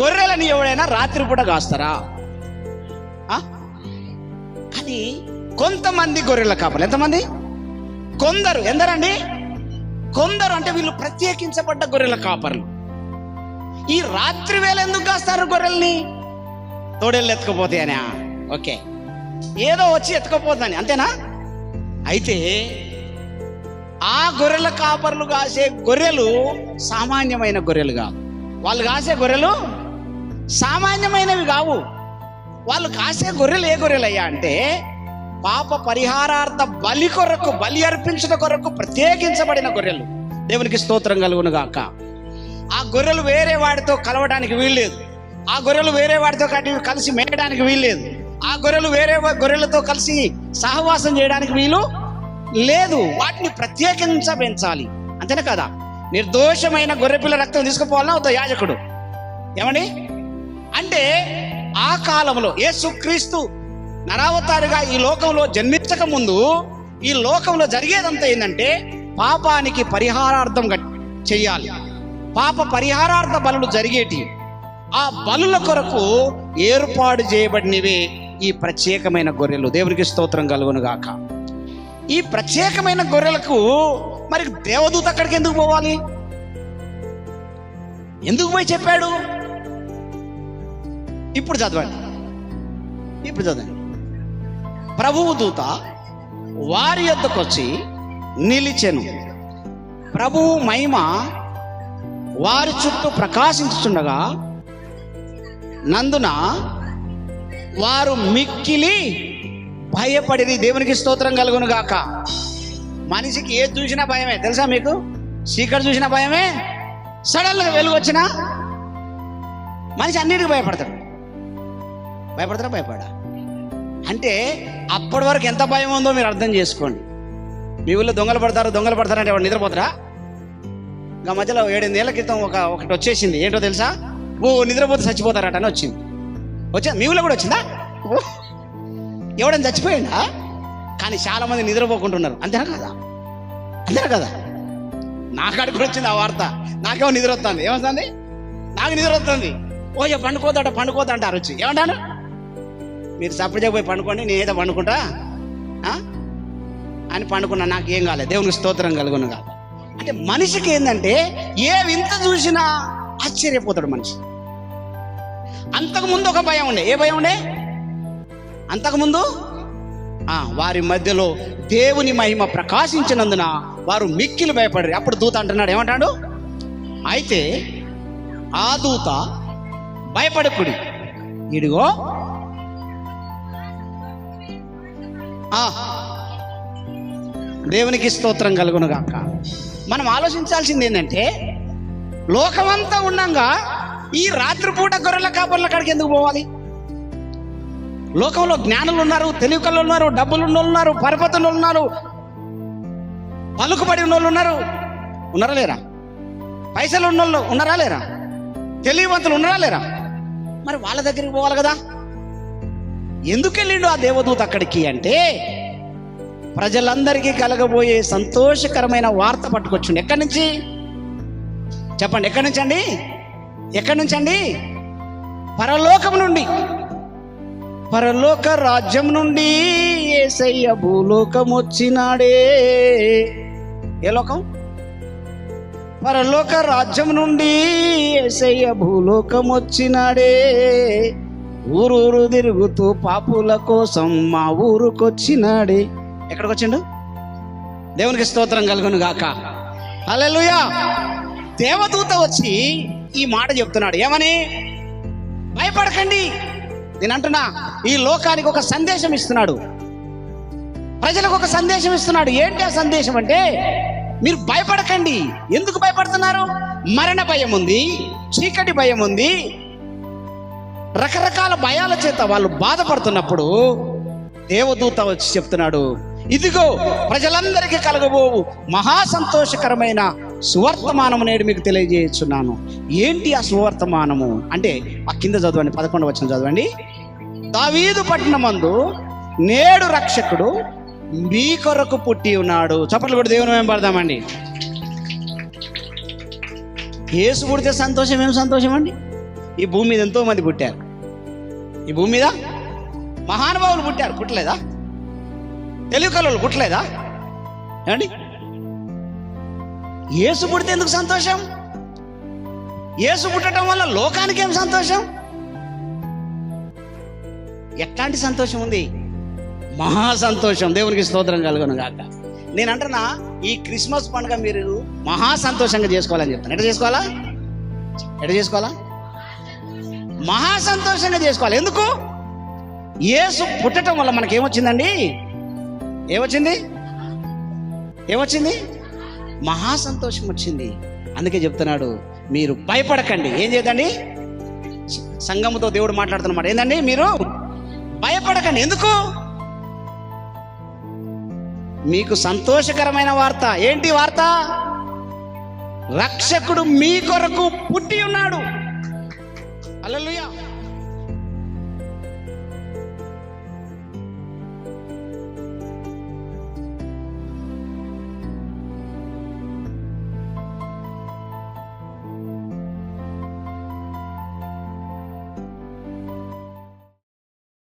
గొర్రెలని ఎవడైనా రాత్రిపూట కాస్తారా? అది కొంతమంది గొర్రెల కాపర్లు. ఎంతమంది? కొందరు. ఎందరండి? కొందరు. అంటే వీళ్ళు ప్రత్యేకించబడ్డ గొర్రెల కాపర్లు. ఈ రాత్రి వేళ ఎందుకు కాస్తారు గొర్రెల్ని? తోడేళ్ళు ఎత్తుకపోతాయనా? ఓకే, ఏదో వచ్చి ఎత్తుకపోతుందని, అంతేనా? అయితే ఆ గొర్రెల కాపర్లు కాసే గొర్రెలు సామాన్యమైన గొర్రెలు కావు. వాళ్ళు కాసే గొర్రెలు సామాన్యమైనవి కావు. వాళ్ళు కాసే గొర్రెలు ఏ గొర్రెలు అయ్యా అంటే పాప పరిహారార్థ బలి కొరకు, బలి అర్పించిన కొరకు ప్రత్యేకించబడిన గొర్రెలు. దేవునికి స్తోత్రం కలుగును గాక. ఆ గొర్రెలు వేరే వాడితో కలవడానికి వీల్లేదు. ఆ గొర్రెలు వేరే వాడితో కలిసి మేయడానికి వీల్లేదు. ఆ గొర్రెలు వేరే గొర్రెలతో కలిసి సహవాసం చేయడానికి వీలు లేదు. వాటిని ప్రత్యేకించబెంచాలి, అంతేనా కదా? నిర్దోషమైన గొర్రెపిల్ల రక్తం తీసుకుపోవాలన్నా అవుతా యాజకుడు. ఏమండి? అంటే ఆ కాలంలో యేసుక్రీస్తు నరావతారుగా ఈ లోకంలో జన్మించక ముందు ఈ లోకంలో జరిగేదంతా ఏంటంటే పాపానికి పరిహారార్థం చెయ్యాలి. పాప పరిహారార్థ బలులు జరిగేటి. ఆ బలుల కొరకు ఏర్పాటు చేయబడినవే ఈ ప్రత్యేకమైన గొర్రెలు. దేవునికి స్తోత్రం కలుగును గాక. ఈ ప్రత్యేకమైన గొర్రెలకు మరి దేవదూత అక్కడికి ఎందుకు పోవాలి? ఎందుకు పోయి చెప్పాడు? ఇప్పుడు చదవండి. ప్రభువు దూత వారి యొద్దకు వచ్చి నిలిచెను. ప్రభువు మహిమ వారి చుట్టూ ప్రకాశించుచుండగా నందున వారు మిక్కిలి భయపడిరి. దేవునికి స్తోత్రం కలుగును గాక. మనిషికి ఏది చూసినా భయమే, తెలుసా మీకు? చీకటి చూసినా భయమే, సడన్గా వెలుగు వచ్చినా మనిషి అన్నిటికీ భయపడతాడు. భయపడా అంటే అప్పటి వరకు ఎంత భయం ఉందో మీరు అర్థం చేసుకోండి. మీ ఊళ్ళో దొంగలు పడతారంటే వాడు నిద్రపోతారా? ఇంకా మధ్యలో 7-8 ఏళ్ల క్రితం ఒకటి వచ్చేసింది. ఏంటో తెలుసా? నిద్రపోతే చచ్చిపోతారట అని వచ్చింది. మీ ఊళ్ళో కూడా వచ్చిందా? ఎవడని చచ్చిపోయిందా? కానీ చాలా మంది నిద్రపోకుంటున్నారు. అంతేనా కదా? నాకాడికి కూడా వచ్చింది ఆ వార్త. నాకేమో నిద్ర వస్తుంది. ఏమవుతుంది? నాకు నిద్ర వస్తుంది. పండుకోతా అంటారు వచ్చి. ఏమంటాను? మీరు సపరేట్గా పోయి పండుకోండి, నేనేదో పండుకుంటా అని పండుకున్నా, నాకు ఏం కాలేదు. దేవునికి స్తోత్రం కలుగును కాదు. అంటే మనిషికి ఏంటంటే ఏ వింత చూసినా ఆశ్చర్యపోతాడు మనిషి. అంతకుముందు ఒక భయం ఉండే. ఏ భయం ఉండే అంతకుముందు? వారి మధ్యలో దేవుని మహిమ ప్రకాశించినందున వారు మిక్కిలి భయపడరు. అప్పుడు దూత అంటున్నాడు, ఏమంటాడు? అయితే ఆ దూత భయపడకుడి, ఇదిగో దేవునికి స్తోత్రం కలుగును గాక. మనం ఆలోచించాల్సింది ఏంటంటే లోకమంతా ఉండగా ఈ రాత్రిపూట గొర్రెల కాపర్ల కాడికి ఎందుకు పోవాలి? లోకంలో జ్ఞానులు ఉన్నారు, తెలివికలు ఉన్నారు, డబ్బులు ఉన్న ఉన్నారు, పరపతులు ఉన్నారు, పలుకుబడి ఉన్న వాళ్ళు ఉన్నారా లేరా? పైసలు ఉన్నోళ్ళు ఉన్నారా లేరా? తెలివివంతులు ఉన్నారా లేరా? మరి వాళ్ళ దగ్గరికి పోవాలి కదా. ఎందుకు వెళ్ళిండు ఆ దేవదూత అక్కడికి అంటే ప్రజలందరికీ కలగబోయే సంతోషకరమైన వార్త పట్టుకొచ్చిండు. ఎక్కడి నుంచి చెప్పండి? ఎక్కడి నుంచి అండి? పరలోకం నుండి, పరలోక రాజ్యం నుండి యేసయ్య భూలోకం వచ్చినాడే. ఏ లోకం? పరలోక రాజ్యం నుండి యేసయ్య భూలోకం వచ్చినాడే. ఊరూరు తిరుగుతూ పాపుల కోసం మా ఊరుకొచ్చినాడే. ఎక్కడికి వచ్చిండు? దేవునికి స్తోత్రం కలుగును గాక. హల్లెలూయా. దేవదూత వచ్చి ఈ మాట చెప్తున్నాడు. ఏమని? భయపడకండి. నేను అంటున్నా, ఈ లోకానికి ఒక సందేశం ఇస్తున్నాడు, ప్రజలకు ఒక సందేశం ఇస్తున్నాడు. ఏంటి ఆ సందేశం అంటే మీరు భయపడకండి. ఎందుకు భయపడుతున్నారు? మరణ భయం ఉంది, చీకటి భయం ఉంది, రకరకాల భయాల చేత వాళ్ళు బాధపడుతున్నప్పుడు దేవదూత వచ్చి చెప్తున్నాడు, ఇదిగో ప్రజలందరికీ కలగబోవు మహా సంతోషకరమైన సువర్తమానము నేడు మీకు తెలియజేస్తున్నాను. ఏంటి ఆ సువర్తమానము అంటే ఆ కింద చదవండి, 11వ వచనం చదవండి. దావీదు పట్టణమందు నేడు రక్షకుడు మీ కొరకు పుట్టి ఉన్నాడు. చప్పట్లు కూడా దేవుని మేము పడదామండి. యేసు పుడితే సంతోషం. ఏం సంతోషం అండి? ఈ భూమి మీద ఎంతో మంది పుట్టారు. ఈ భూమి మీద మహానుభావులు పుట్టారు, పుట్టలేదా? తెలుగు కళలు పుట్టలేదా? ఏమండి, యేసు పుడితే ఎందుకు సంతోషం? యేసు పుట్టడం వల్ల లోకానికి ఏం సంతోషం? ఎట్లాంటి సంతోషం ఉంది? మహా సంతోషం. దేవునికి స్తోత్రం కలుగును గాక. నేను అంటున్నా, ఈ క్రిస్మస్ పండుగ మీరు మహా సంతోషంగా చేసుకోవాలని చెప్తాను. ఎట్లా చేసుకోవాలా? మహా సంతోషంగా చేసుకోవాలి. ఎందుకు? యేసు పుట్టడం వల్ల మనకి ఏమొచ్చిందండి? ఏమొచ్చింది? మహా సంతోషం వచ్చింది. అందుకే చెప్తున్నాడు, మీరు భయపడకండి. ఏం చేయదండి? సంఘముతో దేవుడు మాట్లాడుతున్నమాట ఏందండి? మీరు భయపడకండి. ఎందుకు? మీకు సంతోషకరమైన వార్త. ఏంటి వార్త? రక్షకుడు మీ కొరకు పుట్టి ఉన్నాడు. హల్లెలూయా.